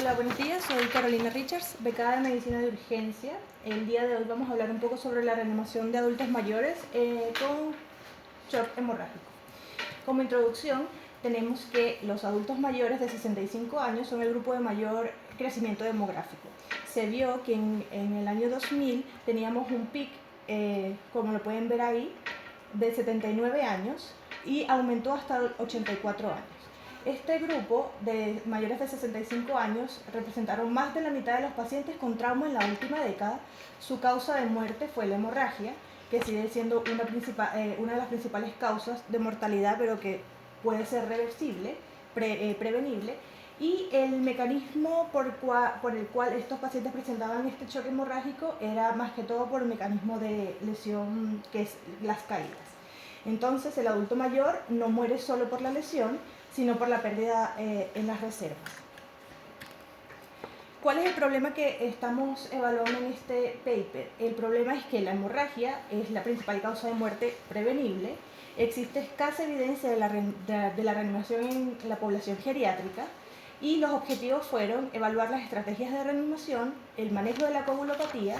Hola, buenos días. Soy Carolina Richards, becada de Medicina de Urgencia. El día de hoy vamos a hablar un poco sobre la reanimación de adultos mayores con shock hemorrágico. Como introducción, tenemos que los adultos mayores de 65 años son el grupo de mayor crecimiento demográfico. Se vio que en el año 2000 teníamos un pic, como lo pueden ver ahí, de 79 años y aumentó hasta 84 años. Este grupo de mayores de 65 años representaron más de la mitad de los pacientes con trauma en la última década. Su causa de muerte fue la hemorragia, que sigue siendo una de las principales causas de mortalidad, pero que puede ser reversible, prevenible. Y el mecanismo por el cual estos pacientes presentaban este choque hemorrágico era más que todo por el mecanismo de lesión, que es las caídas. Entonces el adulto mayor no muere solo por la lesión, sino por la pérdida en las reservas. ¿Cuál es el problema que estamos evaluando en este paper? El problema es que la hemorragia es la principal causa de muerte prevenible. Existe escasa evidencia de la reanimación en la población geriátrica y los objetivos fueron evaluar las estrategias de reanimación, el manejo de la coagulopatía,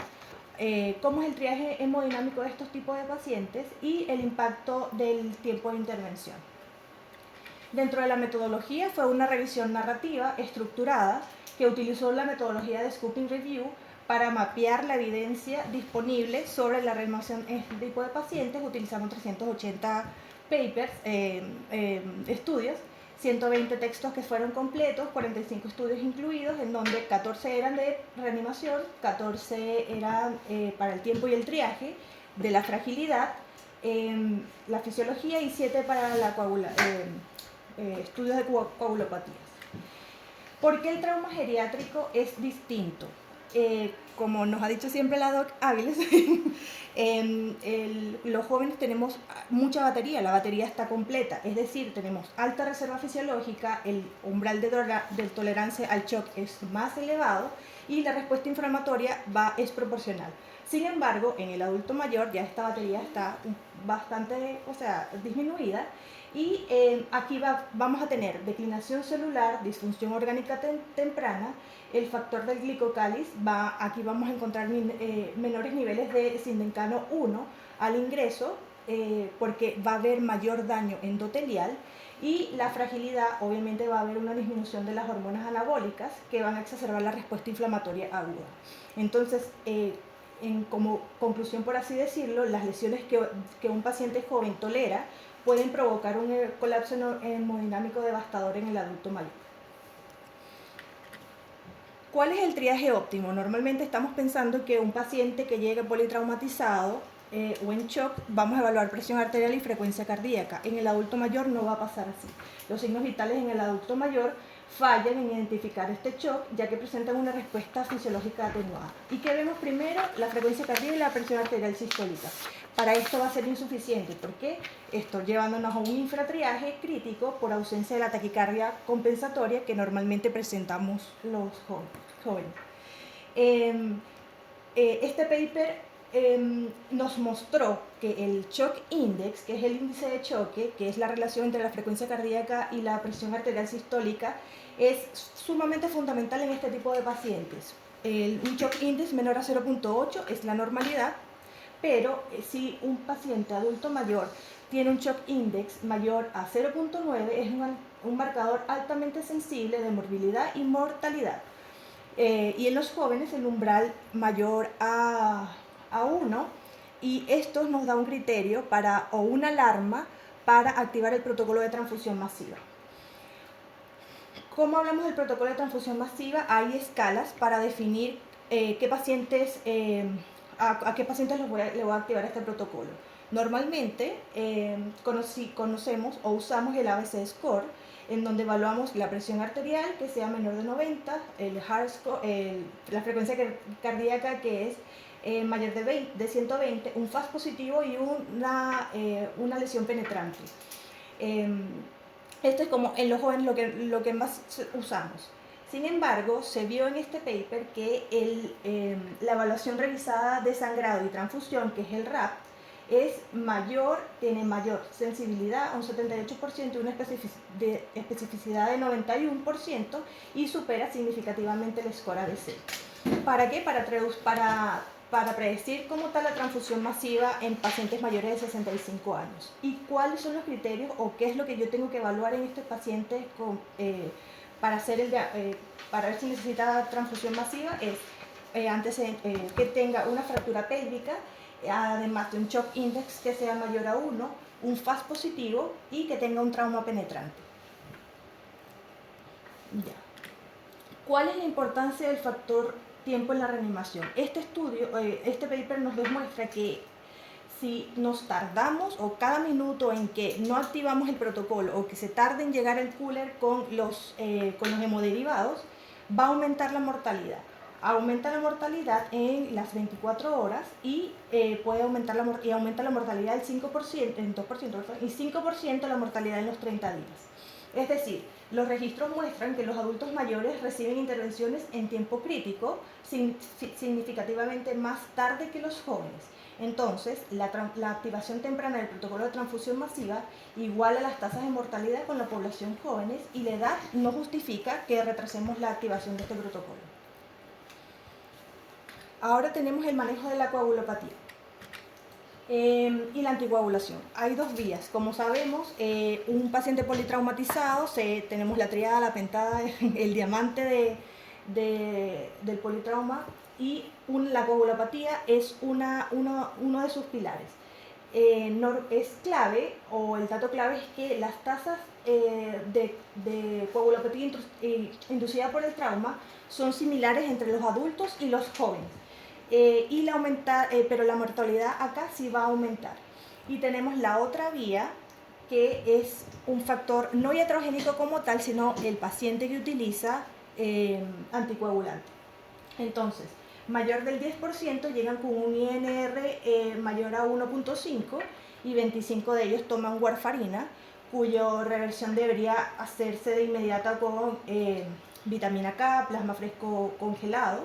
cómo es el triaje hemodinámico de estos tipos de pacientes y el impacto del tiempo de intervención. Dentro de la metodología fue una revisión narrativa estructurada que utilizó la metodología de Scoping Review para mapear la evidencia disponible sobre la reanimación en este tipo de pacientes, utilizando 380 papers, estudios, 120 textos que fueron completos, 45 estudios incluidos, en donde 14 eran de reanimación, 14 eran para el tiempo y el triaje, de la fragilidad, la fisiología y 7 para la estudios de coagulopatías. ¿Por qué el trauma geriátrico es distinto? Como nos ha dicho siempre la doc Áviles, los jóvenes tenemos mucha batería, la batería está completa, es decir, tenemos alta reserva fisiológica, el umbral de tolerancia al shock es más elevado y la respuesta inflamatoria es proporcional. Sin embargo, en el adulto mayor ya esta batería está bastante, disminuida y aquí vamos a tener declinación celular, disfunción orgánica temprana, el factor del glicocáliz, aquí vamos a encontrar menores niveles de sindencano 1 al ingreso, porque va a haber mayor daño endotelial, y la fragilidad, obviamente va a haber una disminución de las hormonas anabólicas que van a exacerbar la respuesta inflamatoria aguda. Entonces, como conclusión, por así decirlo, las lesiones que un paciente joven tolera pueden provocar un colapso hemodinámico devastador en el adulto mayor. ¿Cuál es el triaje óptimo? Normalmente estamos pensando que un paciente que llegue politraumatizado o en shock, vamos a evaluar presión arterial y frecuencia cardíaca. En el adulto mayor no va a pasar así. Los signos vitales en el adulto mayor fallan en identificar este shock, ya que presentan una respuesta fisiológica atenuada. ¿Y qué vemos primero? La frecuencia cardíaca y la presión arterial sistólica. Para esto va a ser insuficiente. ¿Por qué? Esto llevándonos a un infratriaje crítico por ausencia de la taquicardia compensatoria que normalmente presentamos los jóvenes. Este paper nos mostró que el shock index, que es el índice de choque, que es la relación entre la frecuencia cardíaca y la presión arterial sistólica, es sumamente fundamental en este tipo de pacientes. Un shock index menor a 0.8 es la normalidad, pero si un paciente adulto mayor tiene un shock index mayor a 0.9, es un marcador altamente sensible de morbilidad y mortalidad. Y en los jóvenes el umbral mayor a 1, y esto nos da un criterio o una alarma para activar el protocolo de transfusión masiva. ¿Cómo hablamos del protocolo de transfusión masiva? Hay escalas para definir a qué pacientes le voy a activar este protocolo. Normalmente conocemos o usamos el ABC Score, en donde evaluamos la presión arterial que sea menor de 90, el heart score, la frecuencia cardíaca que es mayor de 120, un FAS positivo y una lesión penetrante. Esto es como en los jóvenes lo que más usamos. Sin embargo, se vio en este paper que la evaluación revisada de sangrado y transfusión, que es el RAP, es mayor, tiene mayor sensibilidad, un 78%, y una especificidad de 91%, y supera significativamente el score ABC. ¿Para qué? Para predecir cómo está la transfusión masiva en pacientes mayores de 65 años. ¿Y cuáles son los criterios o qué es lo que yo tengo que evaluar en estos pacientes para ver si necesita transfusión masiva? Es que tenga una fractura pélvica, además de un shock index que sea mayor a 1, un FAS positivo y que tenga un trauma penetrante. Ya. ¿Cuál es la importancia del factor tiempo en la reanimación? Este paper nos demuestra que si nos tardamos o cada minuto en que no activamos el protocolo o que se tarde en llegar el cooler con los hemoderivados, va a aumentar la mortalidad. Aumenta la mortalidad en las 24 horas y aumenta la mortalidad del 5%, en 2%, y 5% la mortalidad en los 30 días. Es decir, los registros muestran que los adultos mayores reciben intervenciones en tiempo crítico significativamente más tarde que los jóvenes. Entonces, la activación temprana del protocolo de transfusión masiva iguala las tasas de mortalidad con la población jóvenes, y la edad no justifica que retrasemos la activación de este protocolo. Ahora tenemos el manejo de la coagulopatía y la anticoagulación. Hay dos vías. Como sabemos, un paciente politraumatizado, tenemos la triada, la pentada, el diamante del politrauma, y la coagulopatía es uno de sus pilares. Es clave, o el dato clave es que las tasas de coagulopatía inducida por el trauma son similares entre los adultos y los jóvenes. Pero la mortalidad acá sí va a aumentar. Y tenemos la otra vía, que es un factor no iatrogénico como tal, sino el paciente que utiliza anticoagulante. Entonces, mayor del 10% llegan con un INR mayor a 1.5, y 25 de ellos toman warfarina, cuya reversión debería hacerse de inmediata con vitamina K, plasma fresco congelado.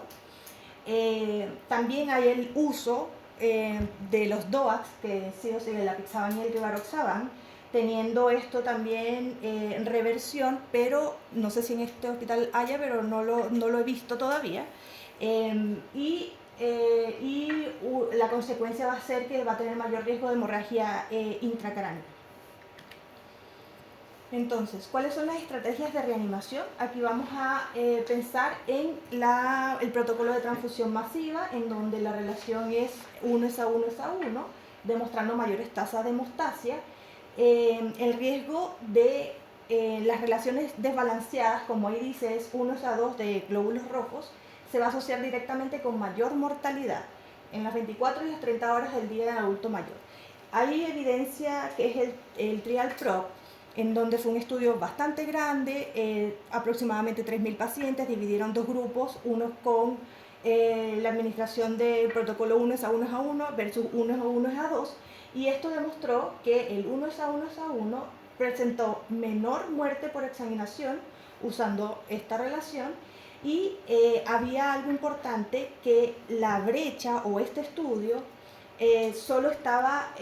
También hay el uso de los DOACs, que sí, o sea, el apixaban y el rivaroxaban, teniendo esto también reversión, pero no sé si en este hospital haya, pero no lo he visto todavía. La consecuencia va a ser que va a tener mayor riesgo de hemorragia intracraneal. Entonces, ¿cuáles son las estrategias de reanimación? Aquí vamos a pensar en el protocolo de transfusión masiva, en donde la relación es 1 es a 1 es a 1, demostrando mayores tasas de hemostasia. El riesgo de las relaciones desbalanceadas, como ahí dice, es 1 es a 2 de glóbulos rojos, se va a asociar directamente con mayor mortalidad en las 24 y las 30 horas del día del adulto mayor. Hay evidencia que es el Trial PROC, en donde fue un estudio bastante grande, aproximadamente 3.000 pacientes, dividieron dos grupos, unos con la administración del protocolo 1 es a 1 es a 1 versus 1 es a 1 es a 2, y esto demostró que el 1 es a 1 es a 1 presentó menor muerte por exsanguinación usando esta relación, y había algo importante, que la brecha o este estudio solo estaba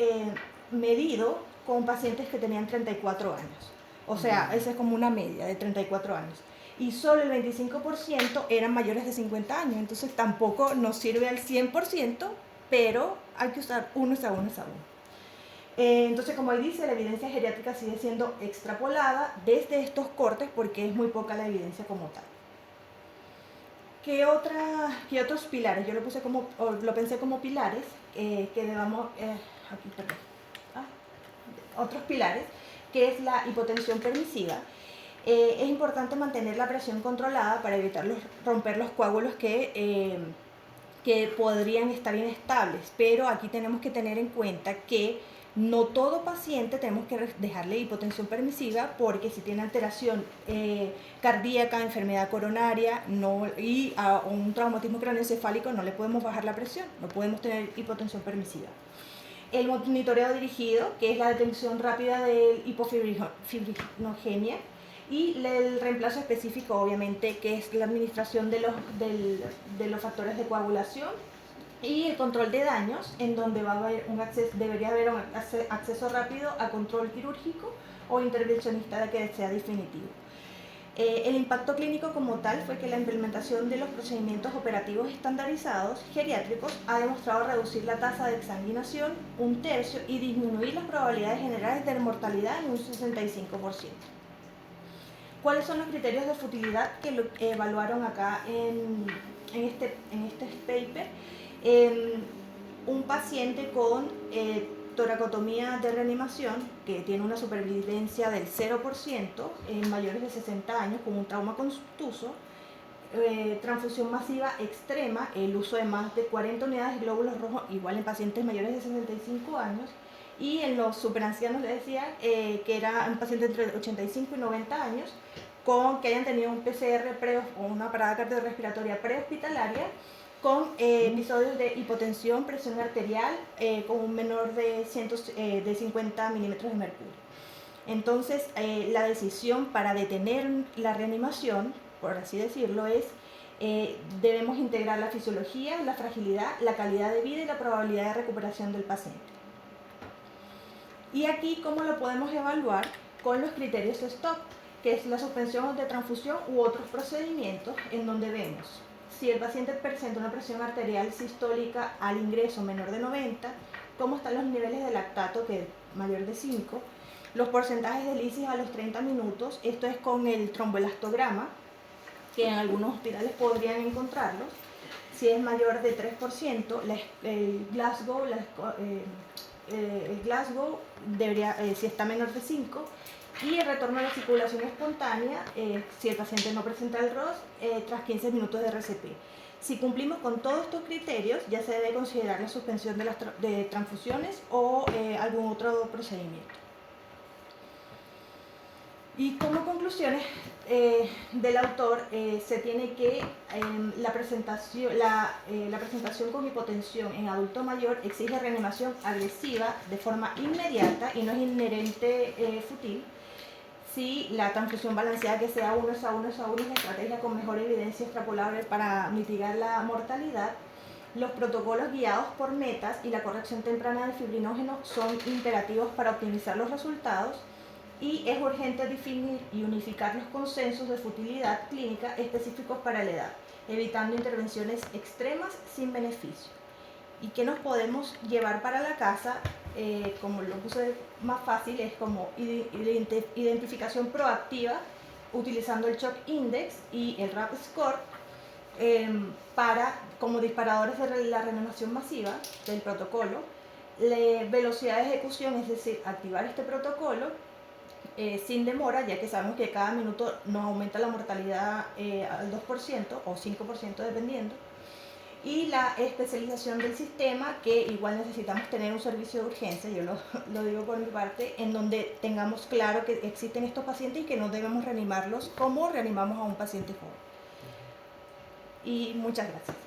medido con pacientes que tenían 34 años. O sea, esa es como una media de 34 años. Y solo el 25% eran mayores de 50 años. Entonces tampoco nos sirve al 100%, pero hay que usar 1 es a 1 es a 1. Entonces, como ahí dice, la evidencia geriátrica sigue siendo extrapolada desde estos cortes porque es muy poca la evidencia como tal. ¿Qué otros pilares? Yo lo pensé como pilares que debamos... aquí, perdón. Otros pilares, que es la hipotensión permisiva. Es importante mantener la presión controlada para evitar romper los coágulos que podrían estar inestables, pero aquí tenemos que tener en cuenta que no todo paciente tenemos que dejarle hipotensión permisiva, porque si tiene alteración cardíaca, enfermedad coronaria o un traumatismo craneoencefálico, no le podemos bajar la presión, no podemos tener hipotensión permisiva. El monitoreo dirigido, que es la detección rápida de hipofibrinogenia, y el reemplazo específico, obviamente, que es la administración de los factores de coagulación y el control de daños, en donde va a haber debería haber un acceso rápido a control quirúrgico o intervencionista que sea definitivo. El impacto clínico como tal fue que la implementación de los procedimientos operativos estandarizados geriátricos ha demostrado reducir la tasa de exsanguinación 1/3 y disminuir las probabilidades generales de mortalidad en un 65%. ¿Cuáles son los criterios de futilidad que lo evaluaron acá en este paper? Un paciente con toracotomía de reanimación que tiene una supervivencia del 0% en mayores de 60 años con un trauma contuso, transfusión masiva extrema, el uso de más de 40 unidades de glóbulos rojos igual en pacientes mayores de 65 años, y en los superancianos les decía que era un paciente entre 85 y 90 años que hayan tenido un PCR o una parada cardiorrespiratoria prehospitalaria con episodios de hipotensión, presión arterial, con un menor de 50 milímetros de mercurio. Entonces, la decisión para detener la reanimación, por así decirlo, es debemos integrar la fisiología, la fragilidad, la calidad de vida y la probabilidad de recuperación del paciente. Y aquí, ¿cómo lo podemos evaluar? Con los criterios de STOP, que es la suspensión de transfusión u otros procedimientos, en donde vemos si el paciente presenta una presión arterial sistólica al ingreso menor de 90, cómo están los niveles de lactato, que es mayor de 5, los porcentajes de lisis a los 30 minutos, esto es con el tromboelastograma, que en algunos hospitales podrían encontrarlos. Si es mayor de 3%, el Glasgow debería, si está menor de 5, y el retorno a la circulación espontánea si el paciente no presenta el ROS tras 15 minutos de RCP. Si cumplimos con todos estos criterios, ya se debe considerar la suspensión de transfusiones o algún otro procedimiento. Y como conclusiones del autor, se tiene que la presentación con hipotensión en adulto mayor exige reanimación agresiva de forma inmediata y no es inherente fútil. Si la transfusión balanceada, que sea 1 es a 1 es a 1, es la estrategia con mejor evidencia extrapolable para mitigar la mortalidad. Los protocolos guiados por metas y la corrección temprana del fibrinógeno son imperativos para optimizar los resultados, y es urgente definir y unificar los consensos de futilidad clínica específicos para la edad, evitando intervenciones extremas sin beneficio. ¿Y qué nos podemos llevar para la casa? Como lo puse más fácil, es como identificación proactiva utilizando el Shock Index y el RAP Score como disparadores de la reanimación masiva del protocolo, velocidad de ejecución, es decir, activar este protocolo sin demora, ya que sabemos que cada minuto nos aumenta la mortalidad al 2% o 5% dependiendo, y la especialización del sistema, que igual necesitamos tener un servicio de urgencia, yo lo digo por mi parte, en donde tengamos claro que existen estos pacientes y que no debemos reanimarlos como reanimamos a un paciente joven. Y muchas gracias.